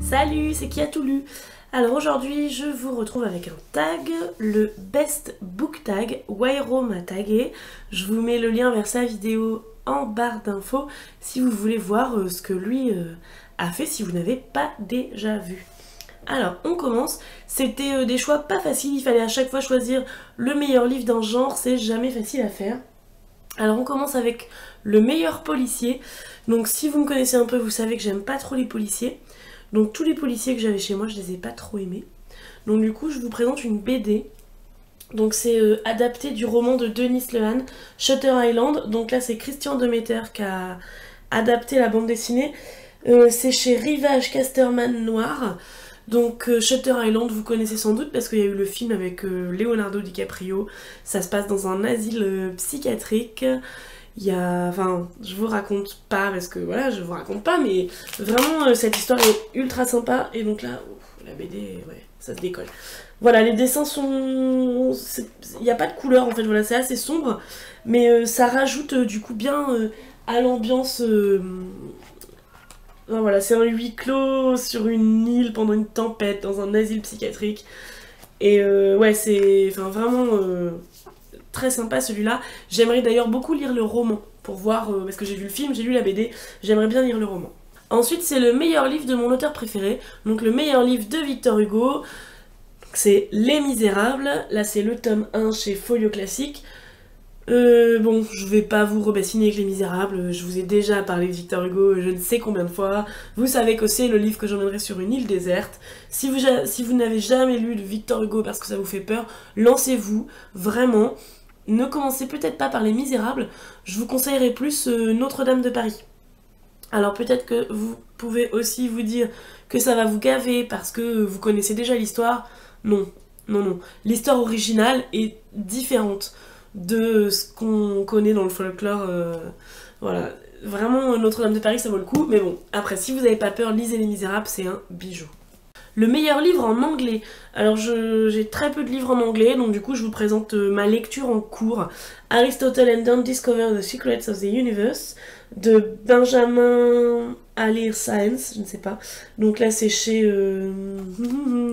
Salut, c'est qui a tout lu. Alors aujourd'hui, je vous retrouve avec un tag, le Best Book Tag. Wairo m'a tagué. Je vous mets le lien vers sa vidéo en barre d'infos si vous voulez voir ce que lui a fait, si vous n'avez pas déjà vu. Alors, on commence. C'était des choix pas faciles, il fallait à chaque fois choisir le meilleur livre d'un genre, c'est jamais facile à faire. Alors on commence avec le meilleur policier. Donc si vous me connaissez un peu, vous savez que j'aime pas trop les policiers. Donc tous les policiers que j'avais chez moi, je les ai pas trop aimés. Donc du coup, je vous présente une BD. Donc c'est adapté du roman de Dennis Lehane, Shutter Island. Donc là, c'est Christian Demeter qui a adapté la bande dessinée. C'est chez Rivage Casterman Noir. Donc Shutter Island, vous connaissez sans doute parce qu'il y a eu le film avec Leonardo DiCaprio. Ça se passe dans un asile psychiatrique. Il y a... Enfin, je vous raconte pas parce que voilà, je vous raconte pas, mais vraiment cette histoire est ultra sympa. Et donc là, la BD, ouais, ça se décolle. Voilà, les dessins sont... Il n'y a pas de couleur en fait, voilà, c'est assez sombre. Mais ça rajoute du coup bien à l'ambiance... Enfin, voilà, c'est un huis clos sur une île pendant une tempête dans un asile psychiatrique. Et ouais, c'est vraiment très sympa celui-là. J'aimerais d'ailleurs beaucoup lire le roman pour voir, parce que j'ai vu le film, j'ai lu la BD, j'aimerais bien lire le roman. Ensuite, c'est le meilleur livre de mon auteur préféré, donc le meilleur livre de Victor Hugo. C'est Les Misérables, là c'est le tome 1 chez Folio Classique. Bon, je vais pas vous rebassiner avec Les Misérables, je vous ai déjà parlé de Victor Hugo je ne sais combien de fois. Vous savez que c'est le livre que j'emmènerai sur une île déserte. Si vous n'avez jamais lu de Victor Hugo parce que ça vous fait peur, lancez-vous, vraiment. Ne commencez peut-être pas par Les Misérables, je vous conseillerais plus Notre-Dame de Paris. Alors peut-être que vous pouvez aussi vous dire que ça va vous gaver parce que vous connaissez déjà l'histoire. Non, non, non. L'histoire originale est différente de ce qu'on connaît dans le folklore. Voilà. Vraiment, Notre-Dame de Paris, ça vaut le coup. Mais bon, après, si vous n'avez pas peur, lisez Les Misérables, c'est un bijou. Le meilleur livre en anglais. Alors j'ai très peu de livres en anglais, donc du coup je vous présente ma lecture en cours. Aristotle and Don't Discover the Secrets of the Universe de Benjamin Alire Science, je ne sais pas. Donc là c'est chez...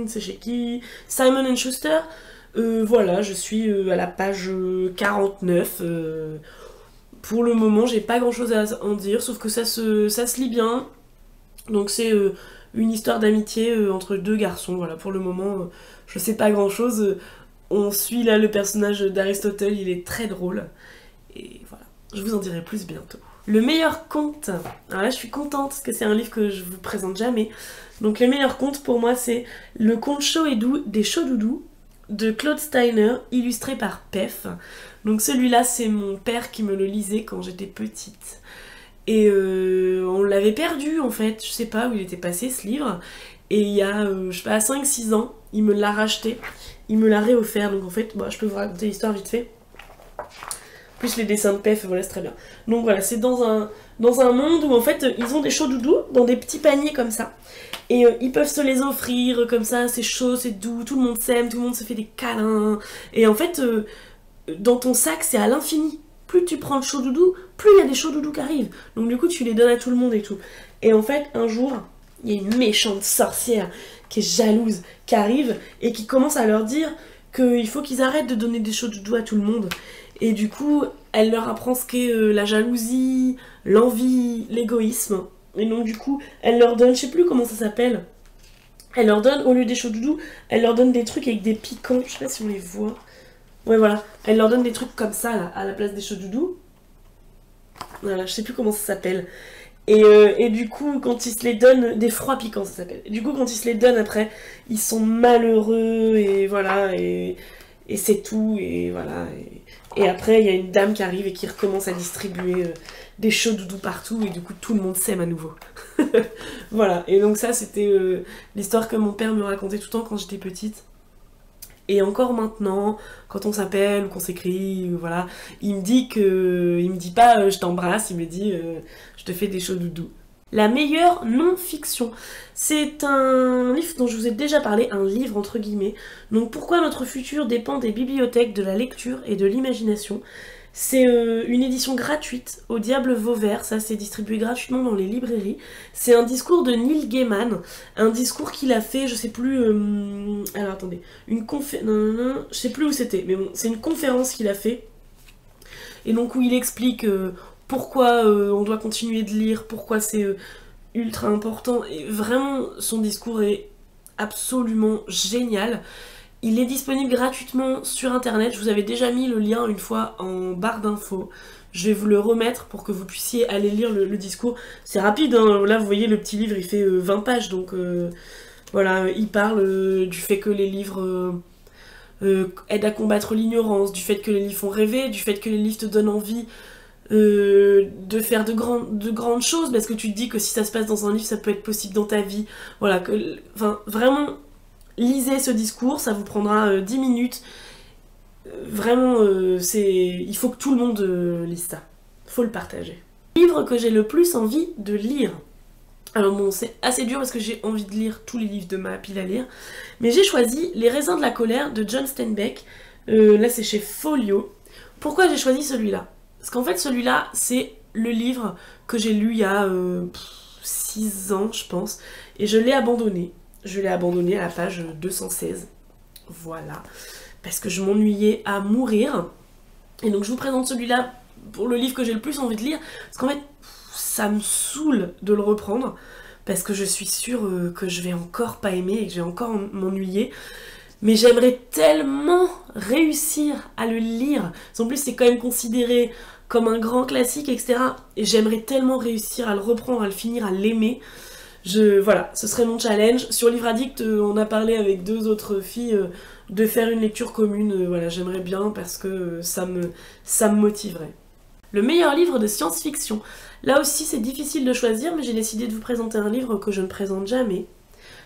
c'est chez qui? Simon & Schuster. Voilà, je suis à la page 49. Pour le moment, j'ai pas grand chose à en dire, sauf que ça se lit bien. Donc c'est une histoire d'amitié entre deux garçons. Voilà, pour le moment, je sais pas grand chose. On suit là le personnage d'Aristotle, il est très drôle. Et voilà, je vous en dirai plus bientôt. Le meilleur conte. Alors là, je suis contente parce que c'est un livre que je vous présente jamais. Donc le meilleur conte pour moi, c'est Le conte chaud et doux des Chaudoudous de Claude Steiner, illustré par Pef. Donc celui-là, c'est mon père qui me le lisait quand j'étais petite. Et on l'avait perdu en fait, je sais pas où il était passé ce livre. Et il y a, je sais pas, 5-6 ans, il me l'a racheté, il me l'a réoffert. Donc en fait, bon, je peux vous raconter l'histoire vite fait. Plus les dessins de Pef, voilà, c'est très bien. Donc voilà, c'est dans un monde où en fait, ils ont des Chaudoudous dans des petits paniers comme ça. Et ils peuvent se les offrir comme ça, c'est chaud, c'est doux, tout le monde s'aime, tout le monde se fait des câlins. Et en fait, dans ton sac, c'est à l'infini. Plus tu prends de Chaudoudous, plus il y a des Chaudoudous qui arrivent. Donc du coup, tu les donnes à tout le monde et tout. Et en fait, un jour, il y a une méchante sorcière qui est jalouse, qui arrive et qui commence à leur dire qu'il faut qu'ils arrêtent de donner des Chaudoudous à tout le monde. Et du coup, elle leur apprend ce qu'est la jalousie, l'envie, l'égoïsme. Et donc du coup, elle leur donne, je sais plus comment ça s'appelle. Elle leur donne, au lieu des Chaudoudous, elle leur donne des trucs avec des piquants. Je sais pas si on les voit. Ouais, voilà. Elle leur donne des trucs comme ça, là, à la place des Chaudoudous. Voilà, je sais plus comment ça s'appelle. Et du coup, quand ils se les donnent, des froids piquants, ça s'appelle. Du coup, quand ils se les donnent après, ils sont malheureux, et voilà, et c'est tout, et voilà. Et après, il y a une dame qui arrive et qui recommence à distribuer des Chaudoudous partout, et du coup, tout le monde s'aime à nouveau. Voilà, et donc ça, c'était l'histoire que mon père me racontait tout le temps quand j'étais petite. Et encore maintenant, quand on s'appelle ou qu'on s'écrit, voilà, il me dit pas je t'embrasse, il me dit je te fais des Chaudoudous. La meilleure non-fiction. C'est un livre dont je vous ai déjà parlé, un livre entre guillemets. Donc pourquoi notre futur dépend des bibliothèques, de la lecture et de l'imagination. C'est une édition gratuite, Au diable Vauvert, ça c'est distribué gratuitement dans les librairies. C'est un discours de Neil Gaiman, un discours qu'il a fait, je sais plus... alors attendez, une conférence... Non, je sais plus où c'était, mais bon, c'est une conférence qu'il a fait. Et donc où il explique pourquoi on doit continuer de lire, pourquoi c'est ultra important. Et vraiment, son discours est absolument génial. Il est disponible gratuitement sur internet. Je vous avais déjà mis le lien une fois en barre d'infos. Je vais vous le remettre pour que vous puissiez aller lire le discours. C'est rapide, hein. Là vous voyez le petit livre il fait 20 pages. Donc voilà, il parle du fait que les livres aident à combattre l'ignorance, du fait que les livres font rêver, du fait que les livres te donnent envie de faire de grandes choses. Parce que tu te dis que si ça se passe dans un livre, ça peut être possible dans ta vie. Voilà, enfin vraiment... Lisez ce discours, ça vous prendra 10 minutes. Vraiment, il faut que tout le monde lise ça. Faut le partager. Le livre que j'ai le plus envie de lire. Alors bon, c'est assez dur parce que j'ai envie de lire tous les livres de ma pile à lire. Mais j'ai choisi Les raisins de la colère de John Steinbeck. Là, c'est chez Folio. Pourquoi j'ai choisi celui-là? Parce qu'en fait, celui-là, c'est le livre que j'ai lu il y a 6 ans, je pense. Et je l'ai abandonné. Je l'ai abandonné à la page 216. Voilà. Parce que je m'ennuyais à mourir. Et donc je vous présente celui-là pour le livre que j'ai le plus envie de lire. Parce qu'en fait, ça me saoule de le reprendre. Parce que je suis sûre que je vais encore pas aimer et que je vais encore m'ennuyer. Mais j'aimerais tellement réussir à le lire. En plus, c'est quand même considéré comme un grand classique, etc. Et j'aimerais tellement réussir à le reprendre, à le finir, à l'aimer. Voilà, ce serait mon challenge. Sur Livre Addict, on a parlé avec 2 autres filles de faire une lecture commune. Voilà, j'aimerais bien parce que ça me motiverait. Le meilleur livre de science-fiction. Là aussi, c'est difficile de choisir, mais j'ai décidé de vous présenter un livre que je ne présente jamais.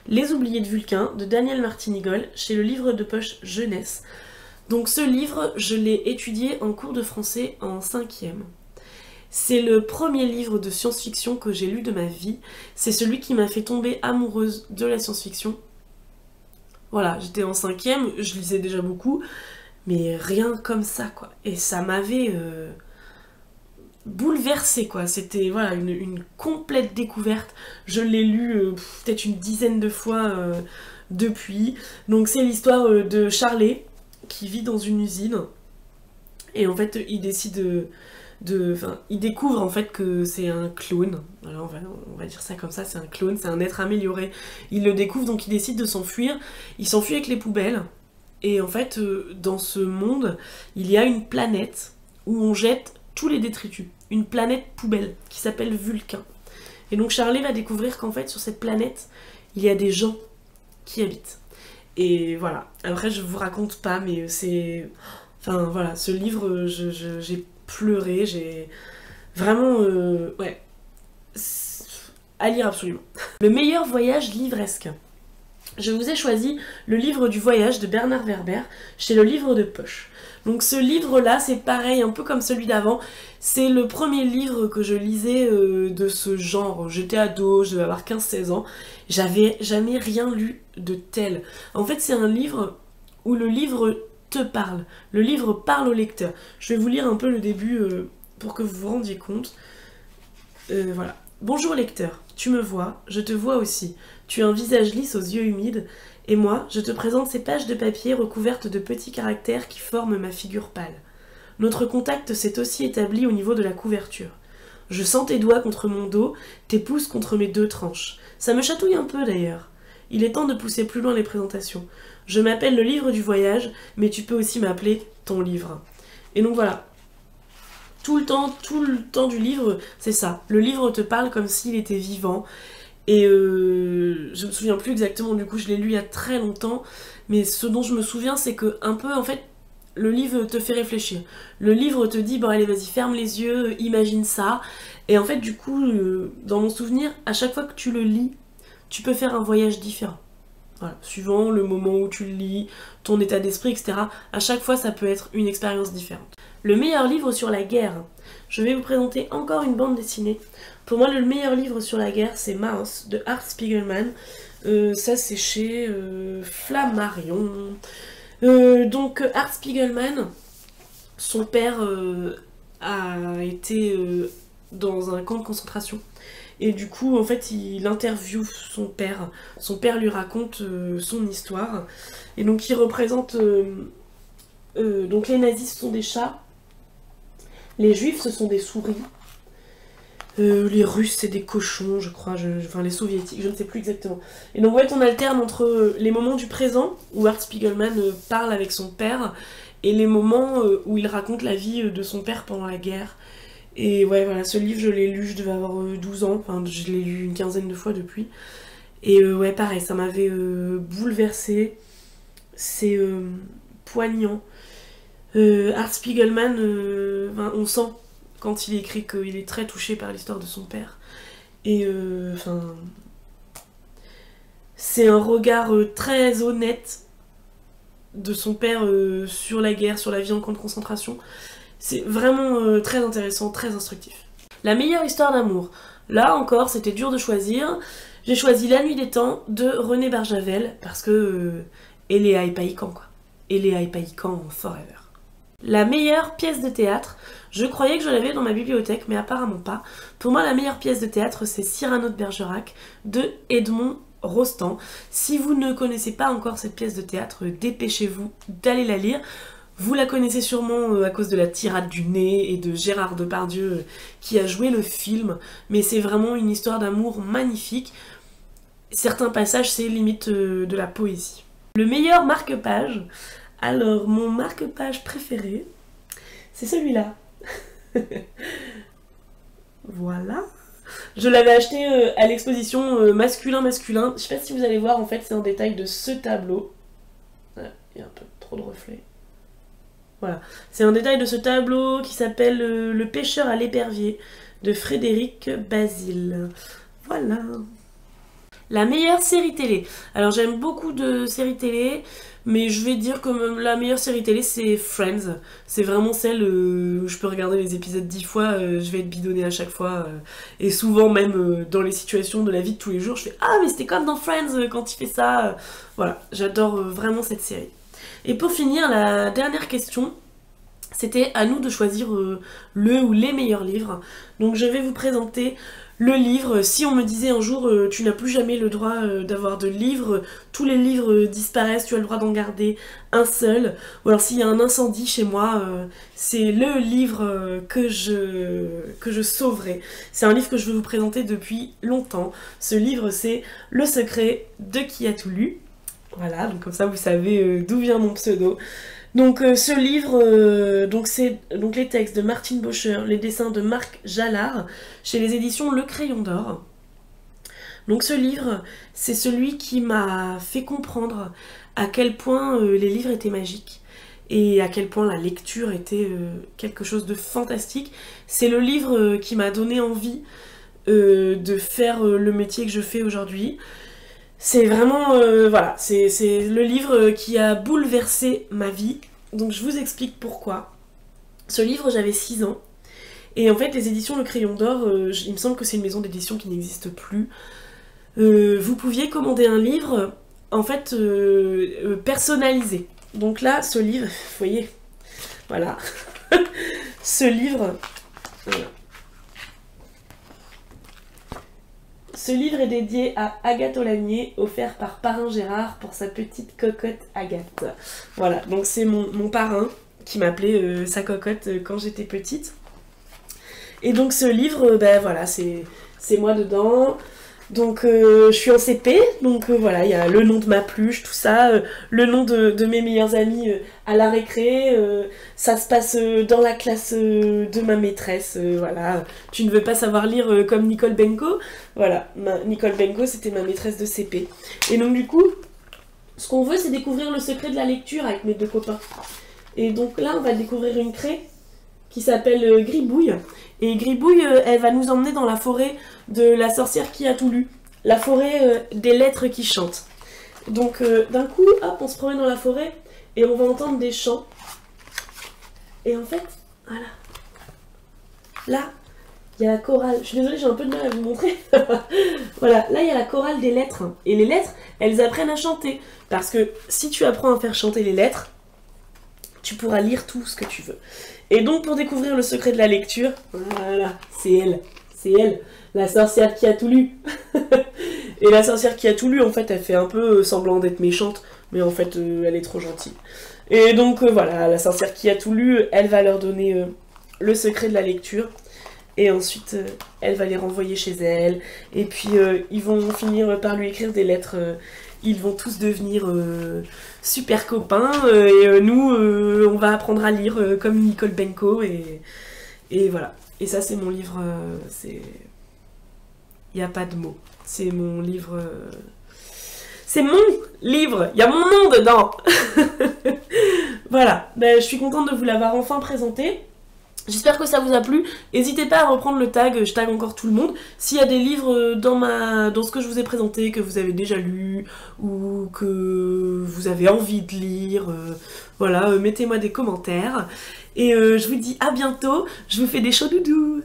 Les Oubliés de Vulcain, de Daniel Martinigol, chez le livre de poche Jeunesse. Donc ce livre, je l'ai étudié en cours de français en 5e. C'est le premier livre de science-fiction que j'ai lu de ma vie. C'est celui qui m'a fait tomber amoureuse de la science-fiction. Voilà, j'étais en 5e, je lisais déjà beaucoup, mais rien comme ça, quoi. Et ça m'avait bouleversée, quoi. C'était voilà, une complète découverte. Je l'ai lu peut-être une dizaine de fois depuis. Donc c'est l'histoire de Charlie qui vit dans une usine. Et en fait, il décide il découvre en fait que c'est un clone. Alors on va dire ça comme ça, c'est un clone, c'est un être amélioré. Il le découvre, donc il décide de s'enfuir. Il s'enfuit avec les poubelles. Et en fait, dans ce monde, il y a une planète où on jette tous les détritus. Une planète poubelle qui s'appelle Vulcain. Et donc Charlie va découvrir qu'en fait, sur cette planète, il y a des gens qui habitent. Et voilà. Après, je vous raconte pas, mais c'est... Enfin, voilà, ce livre, j'ai pleuré, j'ai... Vraiment, ouais. À lire absolument. Le meilleur voyage livresque. Je vous ai choisi le livre du voyage de Bernard Werber chez le livre de poche. Donc ce livre-là, c'est pareil, un peu comme celui d'avant. C'est le premier livre que je lisais de ce genre. J'étais ado, je devais avoir 15-16 ans. J'avais jamais rien lu de tel. En fait, c'est un livre où le livre te parle. Le livre parle au lecteur. Je vais vous lire un peu le début pour que vous vous rendiez compte. Voilà. Bonjour lecteur, tu me vois, je te vois aussi. Tu as un visage lisse aux yeux humides. Et moi, je te présente ces pages de papier recouvertes de petits caractères qui forment ma figure pâle. Notre contact s'est aussi établi au niveau de la couverture. Je sens tes doigts contre mon dos, tes pouces contre mes 2 tranches. Ça me chatouille un peu d'ailleurs. Il est temps de pousser plus loin les présentations. Je m'appelle le livre du voyage, mais tu peux aussi m'appeler ton livre. Et donc voilà. Tout le temps du livre, c'est ça. Le livre te parle comme s'il était vivant. Et je me souviens plus exactement, du coup je l'ai lu il y a très longtemps, mais ce dont je me souviens c'est que un peu en fait le livre te fait réfléchir. Le livre te dit bon allez vas-y ferme les yeux, imagine ça. Et en fait du coup dans mon souvenir, à chaque fois que tu le lis, tu peux faire un voyage différent. Voilà, suivant le moment où tu le lis, ton état d'esprit, etc. À chaque fois ça peut être une expérience différente. Le meilleur livre sur la guerre. Je vais vous présenter encore une bande dessinée. Pour moi, le meilleur livre sur la guerre, c'est Maus de Art Spiegelman. Ça, c'est chez Flammarion. Donc, Art Spiegelman, son père a été dans un camp de concentration. Et du coup, en fait, il interviewe son père. Son père lui raconte son histoire. Et donc, il représente... donc, les nazis, ce sont des chats. Les juifs, ce sont des souris. Les Russes, c'est des cochons, je crois. Enfin, les soviétiques, je ne sais plus exactement. Et donc, ouais, on alterne entre les moments du présent, où Art Spiegelman parle avec son père, et les moments où il raconte la vie de son père pendant la guerre. Et ouais, voilà, ce livre, je l'ai lu, je devais avoir 12 ans. Enfin, je l'ai lu une quinzaine de fois depuis. Et ouais, pareil, ça m'avait bouleversée. C'est poignant. Art Spiegelman, on sent quand il écrit qu'il est très touché par l'histoire de son père. Et enfin... c'est un regard très honnête de son père sur la guerre, sur la vie en camp de concentration. C'est vraiment très intéressant, très instructif. La meilleure histoire d'amour. Là encore, c'était dur de choisir. J'ai choisi La Nuit des Temps de René Barjavel, parce que Eléa et Païkan, quoi. Eléa et Païkan forever. La meilleure pièce de théâtre, je croyais que je l'avais dans ma bibliothèque, mais apparemment pas. Pour moi, la meilleure pièce de théâtre, c'est Cyrano de Bergerac de Edmond Rostand. Si vous ne connaissez pas encore cette pièce de théâtre, dépêchez-vous d'aller la lire. Vous la connaissez sûrement à cause de la tirade du nez et de Gérard Depardieu qui a joué le film, mais c'est vraiment une histoire d'amour magnifique. Certains passages, c'est limite de la poésie. Le meilleur marque-page. Alors, mon marque-page préféré, c'est celui-là. Voilà. Je l'avais acheté à l'exposition masculin-masculin. Je sais pas si vous allez voir, en fait, c'est un détail de ce tableau. Il y a un peu trop de reflets. Voilà. C'est un détail de ce tableau qui s'appelle Le pêcheur à l'épervier de Frédéric Basile. Voilà. La meilleure série télé. Alors j'aime beaucoup de séries télé, mais je vais dire que la meilleure série télé c'est Friends. C'est vraiment celle où je peux regarder les épisodes 10 fois, je vais être bidonnée à chaque fois. Et souvent même dans les situations de la vie de tous les jours, je fais « Ah mais c'était comme dans Friends quand il fait ça !» Voilà, j'adore vraiment cette série. Et pour finir, la dernière question, c'était à nous de choisir le ou les meilleurs livres. Donc je vais vous présenter le livre. Si on me disait un jour tu n'as plus jamais le droit d'avoir de livres, tous les livres disparaissent, tu as le droit d'en garder un seul. Ou alors s'il y a un incendie chez moi, c'est le livre que je sauverai. C'est un livre que je veux vous présenter depuis longtemps. Ce livre c'est Le secret de qui a tout lu. Voilà, donc comme ça vous savez d'où vient mon pseudo. Donc ce livre, c'est les textes de Martine Boscher, les dessins de Marc Jallard, chez les éditions Le Crayon d'Or. Donc ce livre, c'est celui qui m'a fait comprendre à quel point les livres étaient magiques et à quel point la lecture était quelque chose de fantastique. C'est le livre qui m'a donné envie de faire le métier que je fais aujourd'hui. C'est vraiment, voilà, c'est le livre qui a bouleversé ma vie. Donc je vous explique pourquoi. Ce livre, j'avais 6 ans. Et en fait, les éditions Le Crayon d'Or, il me semble que c'est une maison d'édition qui n'existe plus. Vous pouviez commander un livre, en fait, personnalisé. Donc là, ce livre, vous voyez, voilà. Ce livre... Voilà. Ce livre est dédié à Agathe Aulagnier, offert par Parrain Gérard pour sa petite cocotte Agathe. Voilà, donc c'est mon parrain qui m'appelait sa cocotte quand j'étais petite. Et donc ce livre, ben voilà, c'est moi dedans. Donc je suis en CP, donc voilà, il y a le nom de ma pluche, tout ça, le nom de mes meilleurs amis à la récré, ça se passe dans la classe de ma maîtresse, voilà. Tu ne veux pas savoir lire comme Nicole Benko, voilà, Nicole Benko c'était ma maîtresse de CP. Et donc du coup, ce qu'on veut c'est découvrir le secret de la lecture avec mes 2 copains. Et donc là on va découvrir une craie qui s'appelle Gribouille. Et Gribouille, elle va nous emmener dans la forêt de la sorcière qui a tout lu. La forêt des lettres qui chantent. Donc d'un coup, hop, on se promène dans la forêt et on va entendre des chants. Et en fait, voilà. Là, il y a la chorale. Je suis désolée, j'ai un peu de mal à vous montrer. Voilà, là il y a la chorale des lettres. Et les lettres, elles apprennent à chanter. Parce que si tu apprends à faire chanter les lettres, tu pourras lire tout ce que tu veux. Et donc pour découvrir le secret de la lecture, voilà, c'est elle, la sorcière qui a tout lu. Et la sorcière qui a tout lu, en fait, elle fait un peu semblant d'être méchante, mais en fait, elle est trop gentille. Et donc voilà, la sorcière qui a tout lu, elle va leur donner le secret de la lecture. Et ensuite, elle va les renvoyer chez elle. Et puis, ils vont finir par lui écrire des lettres. Ils vont tous devenir super copains. Et nous, on va apprendre à lire comme Nicole Benko. Et voilà. Et ça, c'est mon livre. Il n'y a pas de mots. C'est mon livre. C'est mon livre. Il y a mon nom dedans. Voilà. Ben, je suis contente de vous l'avoir enfin présenté. J'espère que ça vous a plu. N'hésitez pas à reprendre le tag, je tag encore tout le monde. S'il y a des livres dans ce que je vous ai présenté que vous avez déjà lu ou que vous avez envie de lire, voilà, mettez-moi des commentaires. Et je vous dis à bientôt. Je vous fais des chauds doudous.